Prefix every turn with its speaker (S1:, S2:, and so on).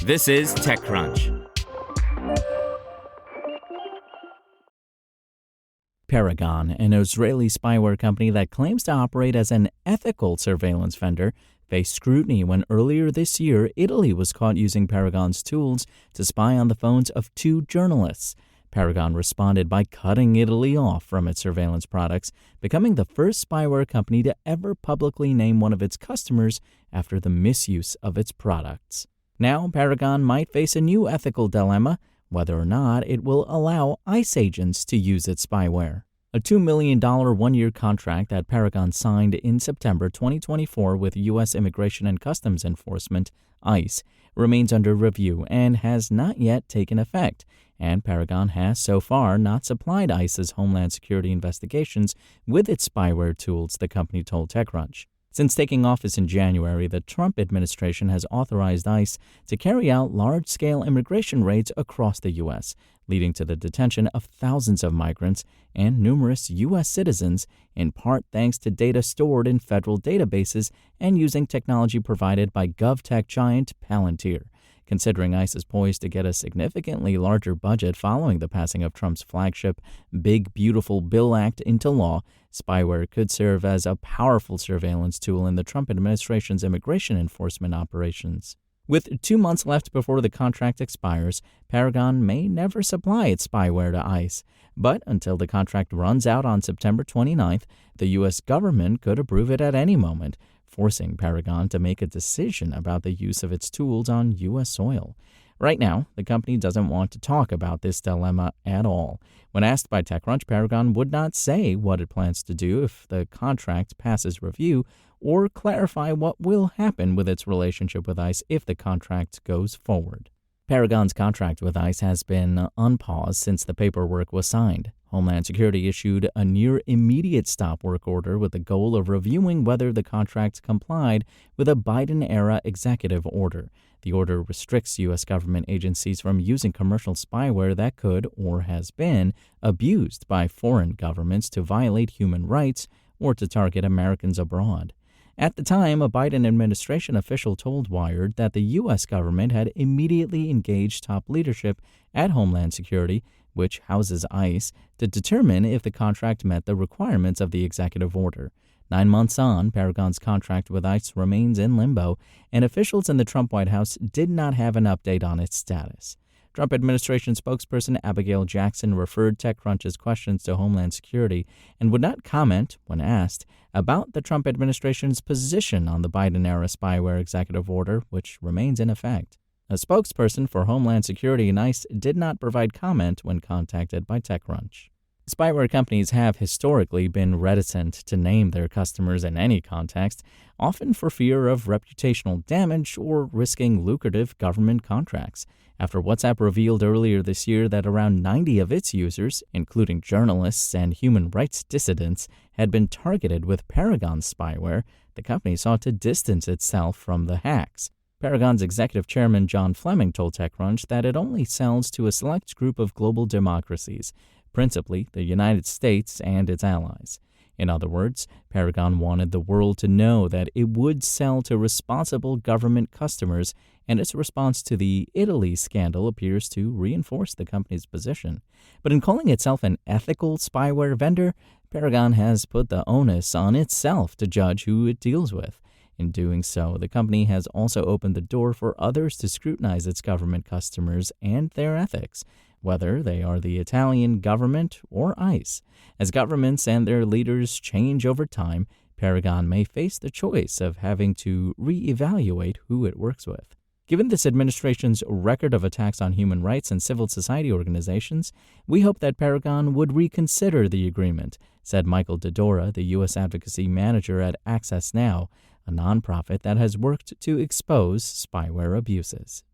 S1: This is TechCrunch.
S2: Paragon, an Israeli spyware company that claims to operate as an ethical surveillance vendor, faced scrutiny when earlier this year Italy was caught using Paragon's tools to spy on the phones of two journalists. Paragon responded by cutting Italy off from its surveillance products, becoming the first spyware company to ever publicly name one of its customers after the misuse of its products. Now, Paragon might face a new ethical dilemma, whether or not it will allow ICE agents to use its spyware. A $2 million one-year contract that Paragon signed in September 2024 with U.S. Immigration and Customs Enforcement, ICE, remains under review and has not yet taken effect, and Paragon has so far not supplied ICE's Homeland Security investigations with its spyware tools, the company told TechCrunch. Since taking office in January, the Trump administration has authorized ICE to carry out large-scale immigration raids across the U.S., leading to the detention of thousands of migrants and numerous U.S. citizens, in part thanks to data stored in federal databases and using technology provided by GovTech giant Palantir. Considering ICE is poised to get a significantly larger budget following the passing of Trump's flagship Big Beautiful Bill Act into law, spyware could serve as a powerful surveillance tool in the Trump administration's immigration enforcement operations. With 2 months left before the contract expires, Paragon may never supply its spyware to ICE. But until the contract runs out on September 29th, the U.S. government could approve it at any moment, forcing Paragon to make a decision about the use of its tools on U.S. soil. Right now, the company doesn't want to talk about this dilemma at all. When asked by TechCrunch, Paragon would not say what it plans to do if the contract passes review or clarify what will happen with its relationship with ICE if the contract goes forward. Paragon's contract with ICE has been on pause since the paperwork was signed. Homeland Security issued a near-immediate stop work order with the goal of reviewing whether the contract complied with a Biden-era executive order. The order restricts U.S. government agencies from using commercial spyware that could, or has been, abused by foreign governments to violate human rights or to target Americans abroad. At the time, a Biden administration official told Wired that the U.S. government had immediately engaged top leadership at Homeland Security, which houses ICE, to determine if the contract met the requirements of the executive order. 9 months on, Paragon's contract with ICE remains in limbo, and officials in the Trump White House did not have an update on its status. Trump administration spokesperson Abigail Jackson referred TechCrunch's questions to Homeland Security and would not comment, when asked, about the Trump administration's position on the Biden-era spyware executive order, which remains in effect. A spokesperson for Homeland Security and ICE did not provide comment when contacted by TechCrunch. Spyware companies have historically been reticent to name their customers in any context, often for fear of reputational damage or risking lucrative government contracts. After WhatsApp revealed earlier this year that around 90 of its users, including journalists and human rights dissidents, had been targeted with Paragon spyware, the company sought to distance itself from the hacks. Paragon's executive chairman John Fleming told TechCrunch that it only sells to a select group of global democracies, principally the United States and its allies. In other words, Paragon wanted the world to know that it would sell to responsible government customers, and its response to the Italy scandal appears to reinforce the company's position. But in calling itself an ethical spyware vendor, Paragon has put the onus on itself to judge who it deals with. In doing so, the company has also opened the door for others to scrutinize its government customers and their ethics, whether they are the Italian government or ICE. As governments and their leaders change over time, Paragon may face the choice of having to reevaluate who it works with. Given this administration's record of attacks on human rights and civil society organizations, we hope that Paragon would reconsider the agreement, said Michael Dodora, the U.S. advocacy manager at Access Now, a nonprofit that has worked to expose spyware abuses.